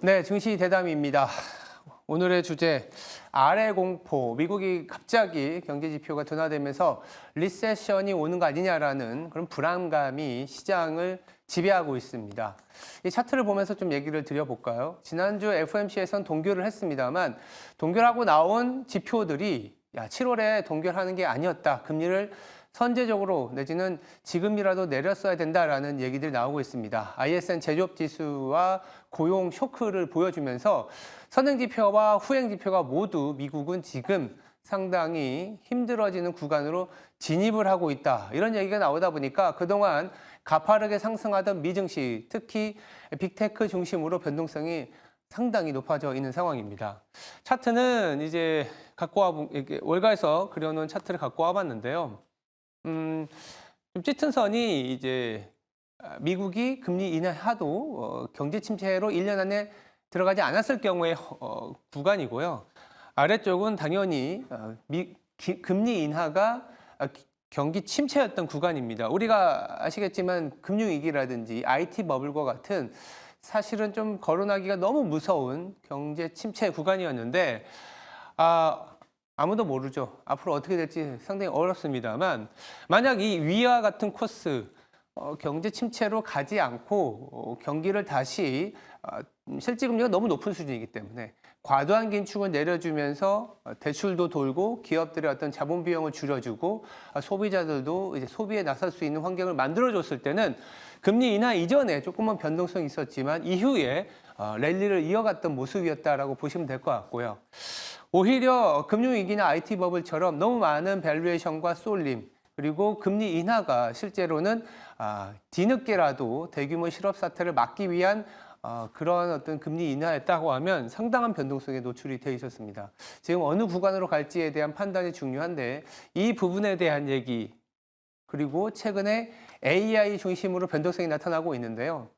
네, 증시 대담입니다. 오늘의 주제, 아래 공포. 미국이 갑자기 경제 지표가 둔화되면서 리세션이 오는 거 아니냐라는 그런 불안감이 시장을 지배하고 있습니다. 이 차트를 보면서 좀 얘기를 드려볼까요? 지난주 FOMC에선 동결을 했습니다만 동결하고 나온 지표들이 7월에 동결하는 게 아니었다. 금리를 선제적으로 내지는 지금이라도 내렸어야 된다라는 얘기들이 나오고 있습니다. ISM 제조업 지수와 고용 쇼크를 보여주면서 선행 지표와 후행 지표가 모두 미국은 지금 상당히 힘들어지는 구간으로 진입을 하고 있다. 이런 얘기가 나오다 보니까 그동안 가파르게 상승하던 미증시, 특히 빅테크 중심으로 변동성이 상당히 높아져 있는 상황입니다. 차트는 이제 월가에서 그려놓은 차트를 갖고 와봤는데요. 좀 짙은 선이 이제 미국이 금리 인하하도 경제 침체로 1년 안에 들어가지 않았을 경우의 구간이고요. 아래쪽은 당연히 금리 인하가 경기 침체였던 구간입니다. 우리가 아시겠지만 금융위기라든지 IT 버블과 같은 사실은 좀 거론하기가 너무 무서운 경제 침체 구간이었는데 아무도 모르죠. 앞으로 어떻게 될지 상당히 어렵습니다만 만약 이 위와 같은 코스 경제 침체로 가지 않고 경기를 다시 실질금리가 너무 높은 수준이기 때문에 과도한 긴축을 내려주면서 대출도 돌고 기업들의 어떤 자본 비용을 줄여주고 소비자들도 이제 소비에 나설 수 있는 환경을 만들어줬을 때는 금리 인하 이전에 조금은 변동성이 있었지만 이후에 랠리를 이어갔던 모습이었다라고 보시면 될 것 같고요. 오히려 금융위기나 IT 버블처럼 너무 많은 밸류에이션과 쏠림 그리고 금리 인하가 실제로는 뒤늦게라도 대규모 실업 사태를 막기 위한 그런 어떤 금리 인하였다고 하면 상당한 변동성에 노출이 되어 있었습니다. 지금 어느 구간으로 갈지에 대한 판단이 중요한데 이 부분에 대한 얘기 그리고 최근에 AI 중심으로 변동성이 나타나고 있는데요.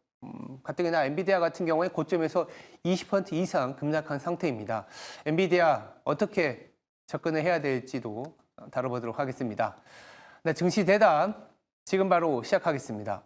가뜩이나 엔비디아 같은 경우에 고점에서 20% 이상 급락한 상태입니다. 엔비디아 어떻게 접근을 해야 될지도 다뤄보도록 하겠습니다. 네, 증시 대담 지금 바로 시작하겠습니다.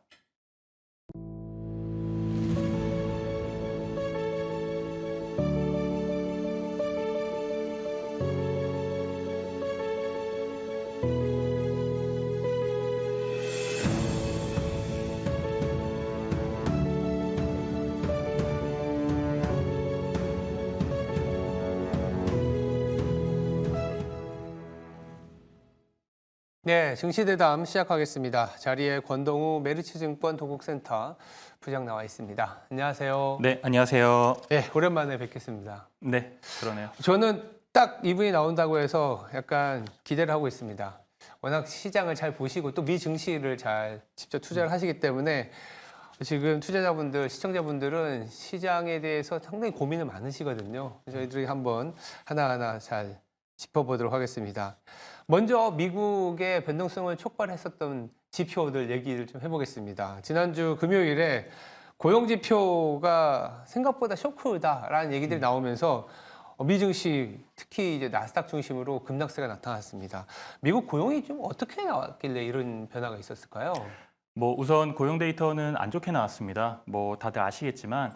네, 증시대담 시작하겠습니다. 자리에 권동우 메리츠증권 도국센터 부장 나와 있습니다. 안녕하세요. 네, 안녕하세요. 네, 오랜만에 뵙겠습니다. 네, 그러네요. 저는 딱 이분이 나온다고 해서 약간 기대를 하고 있습니다. 워낙 시장을 잘 보시고 또 미증시를 잘 직접 투자를 하시기 때문에 지금 투자자분들, 시청자분들은 시장에 대해서 상당히 고민을 많으시거든요. 저희들이 한번 하나하나 잘 짚어보도록 하겠습니다. 먼저 미국의 변동성을 촉발했었던 지표들 얘기를 좀 해보겠습니다. 지난주 금요일에 고용지표가 생각보다 쇼크다라는 얘기들이 나오면서 미증시 특히 이제 나스닥 중심으로 급락세가 나타났습니다. 미국 고용이 좀 어떻게 나왔길래 이런 변화가 있었을까요? 우선 고용 데이터는 안 좋게 나왔습니다. 다들 아시겠지만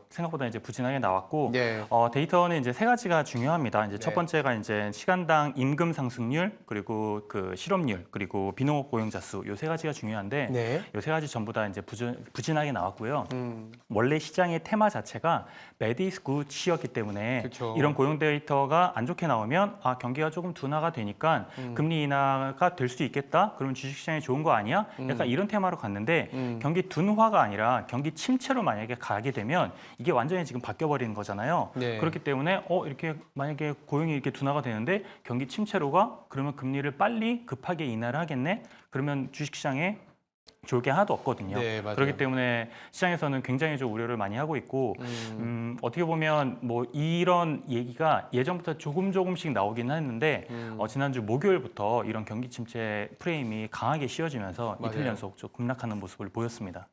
생각보다 이제 부진하게 나왔고 네. 데이터는 이제 세 가지가 중요합니다. 이제 첫 네. 번째가 이제 시간당 임금 상승률, 그리고 그 실업률, 그리고 비농업 고용자 수, 요 세 가지가 중요한데 네. 요 세 가지 전부 다 이제 부진하게 나왔고요. 음, 원래 시장의 테마 자체가 bad is good이었기 때문에 그쵸. 이런 고용 데이터가 안 좋게 나오면 경기가 조금 둔화가 되니까 금리 인하가 될 수 있겠다. 그러면 주식시장이 좋은 거 아니야? 약간 이런 테마로 갔는데 경기 둔화가 아니라 경기 침체로 만약에 가게 되면 이게 완전히 지금 바뀌어 버리는 거잖아요. 네. 그렇기 때문에 이렇게 만약에 고용이 이렇게 둔화가 되는데 경기 침체로 가? 그러면 금리를 빨리 급하게 인하를 하겠네? 그러면 주식시장에 좋을 게 하나도 없거든요. 네, 맞아요. 그렇기 때문에 시장에서는 굉장히 좀 우려를 많이 하고 있고 어떻게 보면 이런 얘기가 예전부터 조금씩 나오긴 했는데 지난주 목요일부터 이런 경기 침체 프레임이 강하게 씌워지면서 이틀 맞아요. 연속 좀 급락하는 모습을 보였습니다.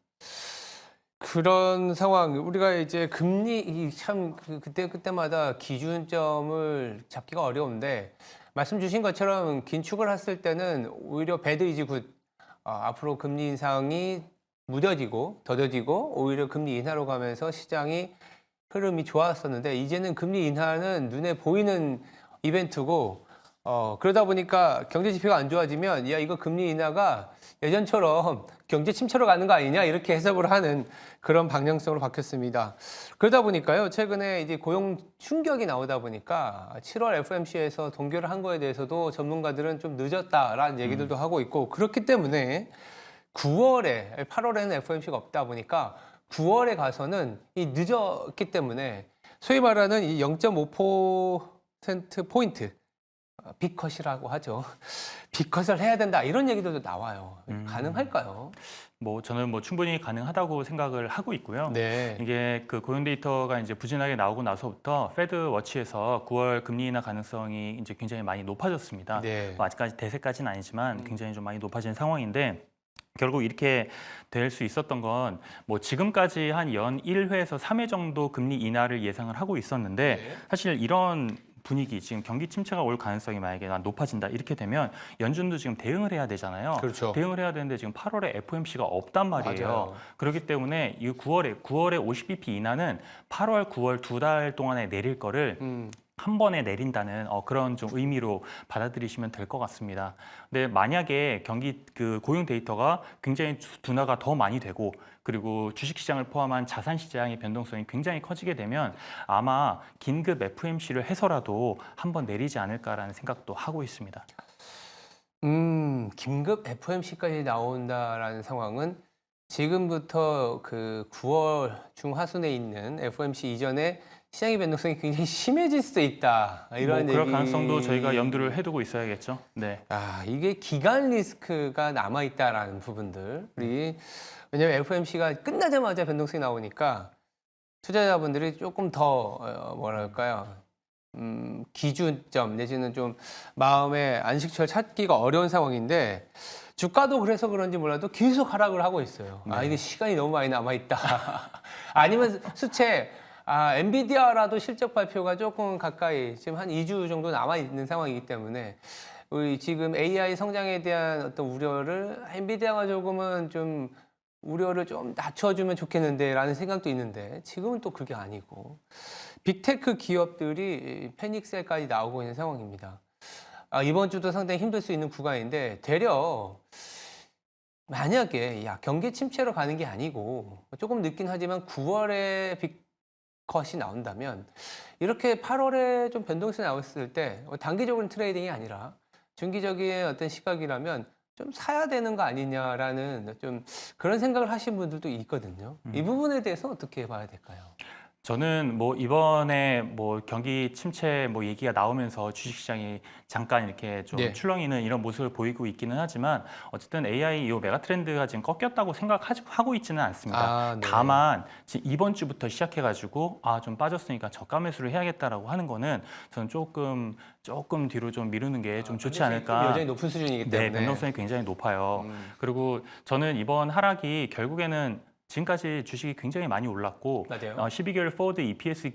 그런 상황, 우리가 이제 금리 참 그때마다 기준점을 잡기가 어려운데 말씀 주신 것처럼 긴축을 했을 때는 오히려 배드 이즈 굿, 앞으로 금리 인상이 무뎌지고 더뎌지고 오히려 금리 인하로 가면서 시장이 흐름이 좋았었는데 이제는 금리 인하는 눈에 보이는 이벤트고 그러다 보니까 경제 지표가 안 좋아지면 야 이거 금리 인하가 예전처럼 경제 침체로 가는 거 아니냐 이렇게 해석을 하는 그런 방향성으로 바뀌었습니다. 그러다 보니까요 최근에 이제 고용 충격이 나오다 보니까 7월 FOMC에서 동결을 한 거에 대해서도 전문가들은 좀 늦었다라는 얘기들도 하고 있고 그렇기 때문에 9월에 8월에는 FOMC가 없다 보니까 9월에 가서는 이 늦었기 때문에 소위 말하는 이 0.5% 포인트 빅컷이라고 하죠. 빅컷을 해야 된다 이런 얘기들도 나와요. 가능할까요? 뭐 저는 뭐 충분히 가능하다고 생각을 하고 있고요. 네. 이게 그 고용 데이터가 이제 부진하게 나오고 나서부터 페드 워치에서 9월 금리 인하 가능성이 이제 굉장히 많이 높아졌습니다. 네. 뭐 아직까지 대세까지는 아니지만 굉장히 좀 많이 높아진 상황인데 결국 이렇게 될 수 있었던 건 뭐 지금까지 한 연 1회에서 3회 정도 금리 인하를 예상을 하고 있었는데 네. 사실 이런 분위기 지금 경기 침체가 올 가능성이 만약에 높아진다 이렇게 되면 연준도 지금 대응을 해야 되잖아요. 그렇죠. 대응을 해야 되는데 지금 8월에 FOMC가 없단 말이에요. 맞아요. 그렇기 때문에 이 9월에 50bp 인하는 8월, 9월 두 달 동안에 내릴 거를 한 번에 내린다는 그런 좀 의미로 받아들이시면 될 것 같습니다. 근데 만약에 경기 그 고용 데이터가 굉장히 둔화가 더 많이 되고 그리고 주식시장을 포함한 자산시장의 변동성이 굉장히 커지게 되면 아마 긴급 FOMC를 해서라도 한 번 내리지 않을까라는 생각도 하고 있습니다. 긴급 FOMC까지 나온다라는 상황은 지금부터 그 9월 중하순에 있는 FOMC 이전에 시장의 변동성이 굉장히 심해질 수도 있다. 이런 그럴 얘기. 가능성도 저희가 염두를 해두고 있어야겠죠. 네. 이게 기간 리스크가 남아 있다라는 부분들이 왜냐하면 FOMC가 끝나자마자 변동성이 나오니까 투자자분들이 조금 더 뭐랄까요? 기준점 내지는 좀 마음의 안식처를 찾기가 어려운 상황인데 주가도 그래서 그런지 몰라도 계속 하락을 하고 있어요. 네. 이게 시간이 너무 많이 남아 있다. 아니면 수채 엔비디아라도 실적 발표가 조금 가까이 지금 한 2주 정도 남아 있는 상황이기 때문에 우리 지금 AI 성장에 대한 어떤 우려를 엔비디아가 조금은 좀 우려를 좀 낮춰주면 좋겠는데라는 생각도 있는데 지금은 또 그게 아니고 빅테크 기업들이 패닉셀까지 나오고 있는 상황입니다. 이번 주도 상당히 힘들 수 있는 구간인데 되려 만약에 경기 침체로 가는 게 아니고 조금 늦긴 하지만 9월에 빅컷이 나온다면 이렇게 8월에 좀 변동성이 나왔을 때 단기적인 트레이딩이 아니라 중기적인 어떤 시각이라면 좀 사야 되는 거 아니냐라는 좀 그런 생각을 하신 분들도 있거든요. 이 부분에 대해서 어떻게 봐야 될까요? 저는 뭐 이번에 뭐 경기 침체 뭐 얘기가 나오면서 주식시장이 잠깐 이렇게 좀 네. 출렁이는 이런 모습을 보이고 있기는 하지만 어쨌든 AI 이 메가 트렌드가 지금 꺾였다고 생각하고 있지는 않습니다. 네. 다만 지금 이번 주부터 시작해가지고 좀 빠졌으니까 저가 매수를 해야겠다라고 하는 거는 저는 조금 뒤로 좀 미루는 게 좀 좋지 않을까. 여전히 높은 수준이기 때문에. 네, 변동성이 굉장히 높아요. 그리고 저는 이번 하락이 결국에는 지금까지 주식이 굉장히 많이 올랐고 맞아요. 12개월 forward EPS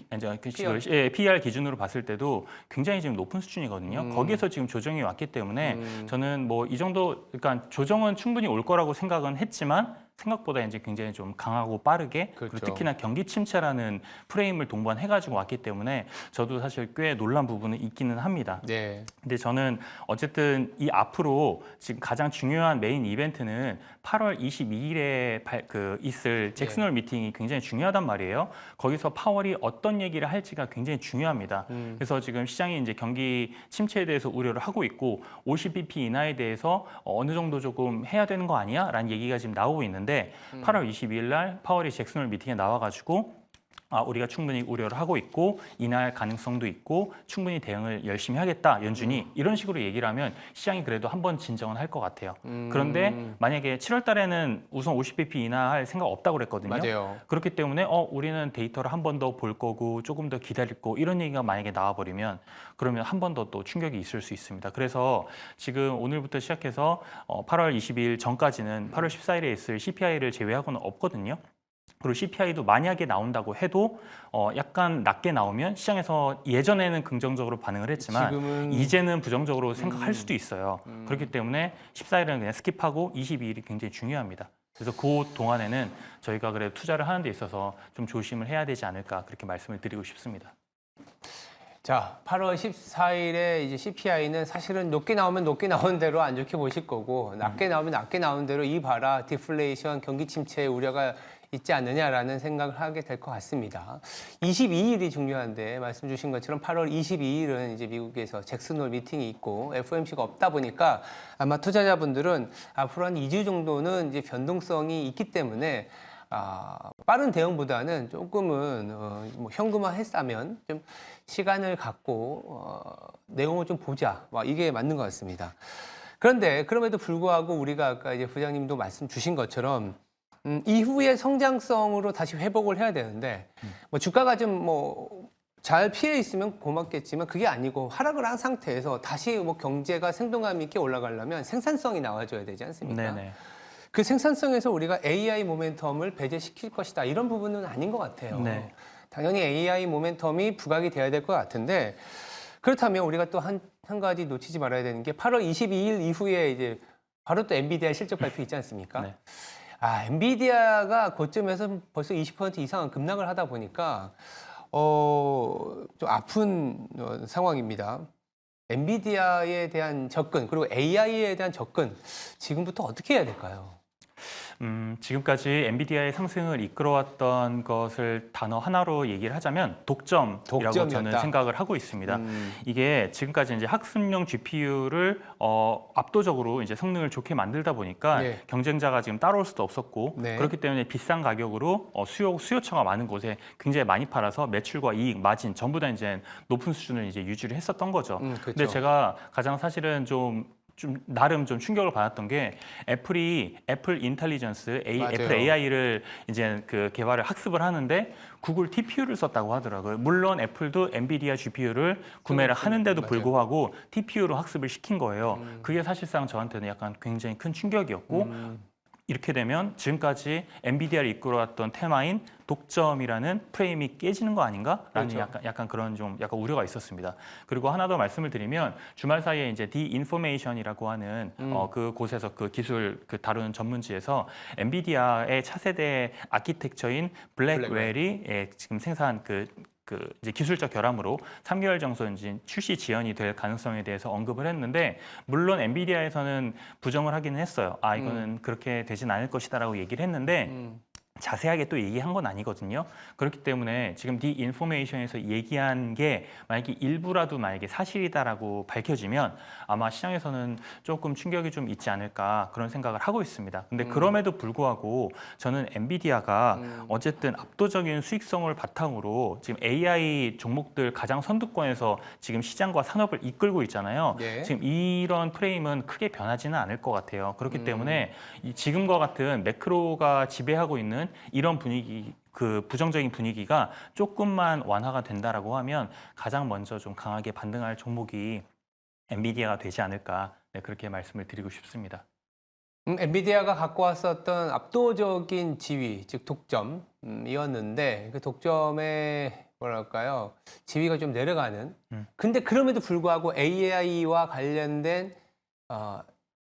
PER 기준으로 봤을 때도 굉장히 지금 높은 수준이거든요. 거기에서 지금 조정이 왔기 때문에 저는 뭐 이 정도 그러니까 조정은 충분히 올 거라고 생각은 했지만 생각보다 이제 굉장히 좀 강하고 빠르게 그렇죠. 그리고 특히나 경기 침체라는 프레임을 동반해가지고 왔기 때문에 저도 사실 꽤 놀란 부분은 있기는 합니다. 네. 근데 저는 어쨌든 이 앞으로 지금 가장 중요한 메인 이벤트는 8월 22일에 있을 잭슨홀 미팅이 굉장히 중요하단 말이에요. 거기서 파월이 어떤 얘기를 할지가 굉장히 중요합니다. 그래서 지금 시장이 이제 경기 침체에 대해서 우려를 하고 있고 50bp 인하에 대해서 어느 정도 조금 해야 되는 거 아니야? 라는 얘기가 지금 나오고 있는데 8월 22일 날 파월이 잭슨홀 미팅에 나와가지고 우리가 충분히 우려를 하고 있고 인하할 가능성도 있고 충분히 대응을 열심히 하겠다 연준이 이런 식으로 얘기를 하면 시장이 그래도 한번 진정은 할 것 같아요. 그런데 만약에 7월 달에는 우선 50bp 인하할 생각 없다고 그랬거든요. 맞아요. 그렇기 때문에 우리는 데이터를 한 번 더 볼 거고 조금 더 기다릴 거 이런 얘기가 만약에 나와버리면 그러면 한 번 더 또 충격이 있을 수 있습니다. 그래서 지금 오늘부터 시작해서 8월 20일 전까지는 8월 14일에 있을 CPI를 제외하고는 없거든요. 그리고 CPI도 만약에 나온다고 해도 약간 낮게 나오면 시장에서 예전에는 긍정적으로 반응을 했지만 지금은 이제는 부정적으로 생각할 수도 있어요. 그렇기 때문에 14일은 그냥 스킵하고 22일이 굉장히 중요합니다. 그래서 그 동안에는 저희가 그래도 투자를 하는 데 있어서 좀 조심을 해야 되지 않을까 그렇게 말씀을 드리고 싶습니다. 자, 8월 14일에 이제 CPI는 사실은 높게 나오면 높게 나오는 대로 안 좋게 보실 거고, 낮게 나오면 낮게 나오는 대로 이 봐라, 디플레이션, 경기 침체의 우려가 있지 않느냐라는 생각을 하게 될 것 같습니다. 22일이 중요한데, 말씀 주신 것처럼 8월 22일은 이제 미국에서 잭슨홀 미팅이 있고, FOMC가 없다 보니까 아마 투자자분들은 앞으로 한 2주 정도는 이제 변동성이 있기 때문에 빠른 대응보다는 조금은 뭐 현금화 했다면 좀 시간을 갖고 내용을 좀 보자. 이게 맞는 것 같습니다. 그런데 그럼에도 불구하고 우리가 아까 이제 부장님도 말씀 주신 것처럼 이후의 성장성으로 다시 회복을 해야 되는데 뭐 주가가 좀 뭐 잘 피해 있으면 고맙겠지만 그게 아니고 하락을 한 상태에서 다시 뭐 경제가 생동감 있게 올라가려면 생산성이 나와줘야 되지 않습니까? 네네. 그 생산성에서 우리가 AI 모멘텀을 배제시킬 것이다. 이런 부분은 아닌 것 같아요. 네. 당연히 AI 모멘텀이 부각이 돼야 될 것 같은데 그렇다면 우리가 또 한 가지 놓치지 말아야 되는 게 8월 22일 이후에 이제 바로 또 엔비디아 실적 발표 있지 않습니까? 네. 엔비디아가 고점에서 벌써 20% 이상 급락을 하다 보니까 좀 아픈 상황입니다. 엔비디아에 대한 접근 그리고 AI에 대한 접근 지금부터 어떻게 해야 될까요? 지금까지 엔비디아의 상승을 이끌어왔던 것을 단어 하나로 얘기를 하자면 독점이라고 독점이었다. 저는 생각을 하고 있습니다. 이게 지금까지 이제 학습용 GPU를 압도적으로 이제 성능을 좋게 만들다 보니까 네. 경쟁자가 지금 따라올 수도 없었고 네. 그렇기 때문에 비싼 가격으로 수요처가 많은 곳에 굉장히 많이 팔아서 매출과 이익, 마진 전부 다 이제 높은 수준을 이제 유지를 했었던 거죠. 그렇죠. 근데 제가 가장 사실은 좀 나름 좀 충격을 받았던 게 애플이 애플 인텔리전스, 애플 AI를 이제 그 개발을 학습을 하는데 구글 TPU를 썼다고 하더라고요. 물론 애플도 엔비디아 GPU를 구매를 하는데도 불구하고 TPU로 학습을 시킨 거예요. 그게 사실상 저한테는 약간 굉장히 큰 충격이었고 이렇게 되면 지금까지 엔비디아를 이끌어왔던 테마인 독점이라는 프레임이 깨지는 거 아닌가라는 그렇죠. 약간 그런 좀 약간 우려가 있었습니다. 그리고 하나 더 말씀을 드리면 주말 사이에 이제 디인포메이션이라고 하는 그 곳에서 그 기술 그 다루는 전문지에서 엔비디아의 차세대 아키텍처인 블랙웰이 지금 생산 그 이제 기술적 결함으로 3개월 정도 이제 출시 지연이 될 가능성에 대해서 언급을 했는데 물론 엔비디아에서는 부정을 하기는 했어요. 이거는 그렇게 되진 않을 것이다라고 얘기를 했는데 자세하게 또 얘기한 건 아니거든요. 그렇기 때문에 지금 디인포메이션에서 얘기한 게 만약에 일부라도 만약에 사실이다라고 밝혀지면 아마 시장에서는 조금 충격이 좀 있지 않을까 그런 생각을 하고 있습니다. 근데 그럼에도 불구하고 저는 엔비디아가 어쨌든 압도적인 수익성을 바탕으로 지금 AI 종목들 가장 선두권에서 지금 시장과 산업을 이끌고 있잖아요. 네. 지금 이런 프레임은 크게 변하지는 않을 것 같아요. 그렇기 때문에 지금과 같은 매크로가 지배하고 있는 이런 분위기, 그 부정적인 분위기가 조금만 완화가 된다라고 하면 가장 먼저 좀 강하게 반등할 종목이 엔비디아가 되지 않을까 그렇게 말씀을 드리고 싶습니다. 엔비디아가 갖고 왔었던 압도적인 지위, 즉 독점이었는데 그 독점의 뭐랄까요 지위가 좀 내려가는. 근데 그럼에도 불구하고 AI와 관련된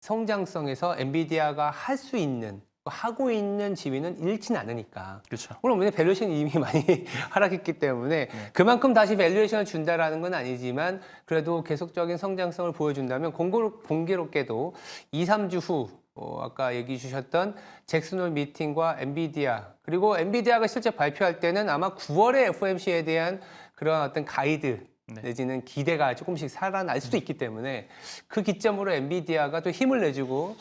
성장성에서 엔비디아가 할 수 있는 하고 있는 지위는 잃지는 않으니까. 그렇죠. 물론 왜냐면 밸류에이션이 이미 많이 하락했기 때문에 그만큼 다시 밸류에이션을 준다라는 건 아니지만 그래도 계속적인 성장성을 보여준다면 공교롭게도 2, 3주 후 아까 얘기해 주셨던 잭슨홀 미팅과 엔비디아 그리고 엔비디아가 실제 발표할 때는 아마 9월에 FOMC에 대한 그런 어떤 가이드 내지는 기대가 조금씩 살아날 수도 있기 때문에 그 기점으로 엔비디아가 또 힘을 내주고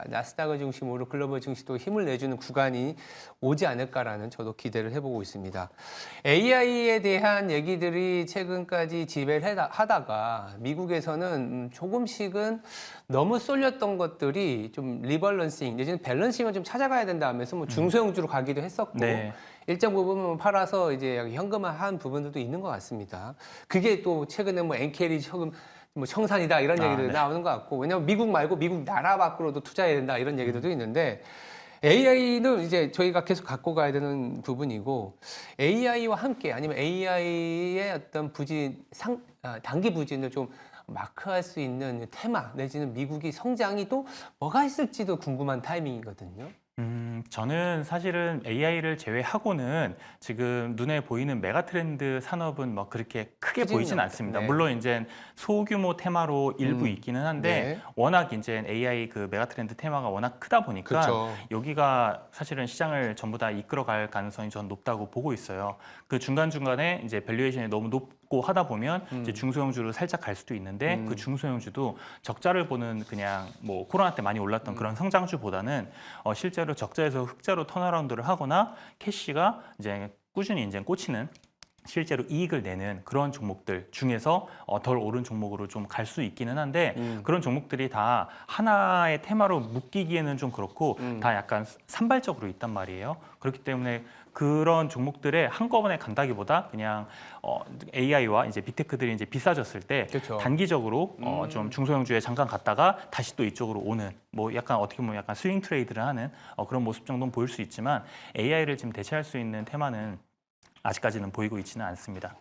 나스닥을 중심으로 글로벌 증시도 힘을 내주는 구간이 오지 않을까라는 저도 기대를 해보고 있습니다. AI에 대한 얘기들이 최근까지 지배를 하다가 미국에서는 조금씩은 너무 쏠렸던 것들이 좀 리밸런싱 내지는 밸런싱을 좀 찾아가야 된다 하면서 뭐 중소형주로 가기도 했었고 일정 부분 팔아서 이제 현금화한 부분들도 있는 것 같습니다. 그게 또 최근에 뭐 엔켈이 뭐 청산이다 이런 얘기도 나오는 것 같고 왜냐하면 미국 말고 미국 나라 밖으로도 투자해야 된다 이런 얘기들도 있는데 AI는 이제 저희가 계속 갖고 가야 되는 부분이고 AI와 함께 아니면 AI의 어떤 단기 부진을 좀 마크할 수 있는 테마 내지는 미국이 성장이 또 뭐가 있을지도 궁금한 타이밍이거든요. 저는 사실은 AI를 제외하고는 지금 눈에 보이는 메가트렌드 산업은 뭐 그렇게 크게 크지는 보이진 않- 않습니다. 네. 물론 이제 소규모 테마로 일부 있기는 한데 네. 워낙 이제 AI 그 메가트렌드 테마가 워낙 크다 보니까 그렇죠. 여기가 사실은 시장을 전부 다 이끌어갈 가능성이 전 높다고 보고 있어요. 그 중간중간에 이제 밸류에이션이 너무 높고 하다 보면 이제 중소형주로 살짝 갈 수도 있는데 그 중소형주도 적자를 보는 그냥 뭐 코로나 때 많이 올랐던 그런 성장주보다는 실제로 적자에서 흑자로 턴어라운드를 하거나 캐시가 이제 꾸준히 이제 꽂히는 실제로 이익을 내는 그런 종목들 중에서 덜 오른 종목으로 좀 갈 수 있기는 한데 그런 종목들이 다 하나의 테마로 묶이기에는 좀 그렇고 다 약간 산발적으로 있단 말이에요. 그렇기 때문에 그런 종목들에 한꺼번에 간다기보다 그냥 AI와 이제 빅테크들이 이제 비싸졌을 때 그렇죠. 단기적으로 좀 중소형주에 잠깐 갔다가 다시 또 이쪽으로 오는 뭐 약간 어떻게 보면 약간 스윙 트레이드를 하는 그런 모습 정도는 보일 수 있지만 AI를 지금 대체할 수 있는 테마는 아직까지는 보이고 있지는 않습니다.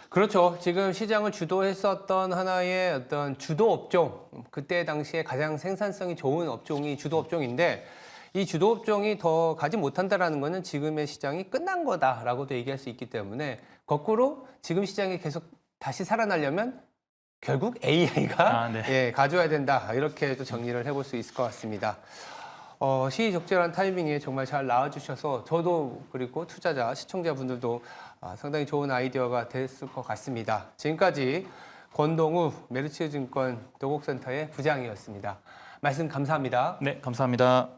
그렇죠. 지금 시장을 주도했었던 하나의 어떤 주도 업종, 그때 당시에 가장 생산성이 좋은 업종이 주도 업종인데 이 주도 업종이 더 가지 못한다라는 것은 지금의 시장이 끝난 거다라고도 얘기할 수 있기 때문에 거꾸로 지금 시장이 계속 다시 살아나려면 결국 AI가 네. 예, 가져야 된다. 이렇게 또 정리를 해볼 수 있을 것 같습니다. 시의적절한 타이밍에 정말 잘 나와주셔서 저도 그리고 투자자, 시청자분들도 상당히 좋은 아이디어가 됐을 것 같습니다. 지금까지 권동우 메르츠증권 도곡센터의 부장이었습니다. 말씀 감사합니다. 네, 감사합니다.